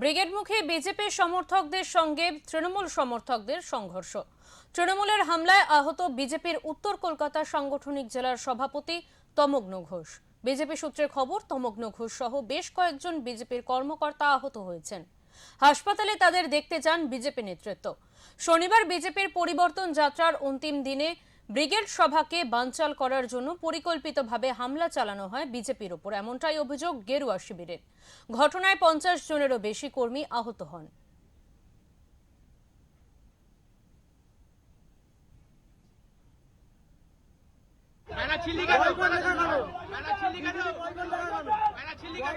ব্রিগেডমুখী BJP সমর্থকদের সঙ্গে তৃণমূল সমর্থকদের সংঘর্ষ। তৃণমূলের হামলায় আহত বিজেপির উত্তর কলকাতা সাংগঠনিক জেলার সভাপতি তমগ্ন ঘোষ। বিজেপি সূত্রে খবর, তমগ্ন ঘোষ সহ বেশ কয়েকজন বিজেপির কর্মকর্তা আহত হয়েছেন। হাসপাতালে তাদের দেখতে যান বিজেপি নেতৃত্ব। শনিবার বিজেপির পরিবর্তন যাত্রার অন্তিম দিনে ব্রিগেড সভাকে বানচাল করার জন্য পরিকল্পিতভাবে হামলা চালানো হয় বিজেপির ওপর, এমনটাই অভিযোগ গেরুয়া শিবিরের। ঘটনায় 50 জনেরও বেশি কর্মী আহত হন। मैंने चिल्ली का मैंने चिल्ली का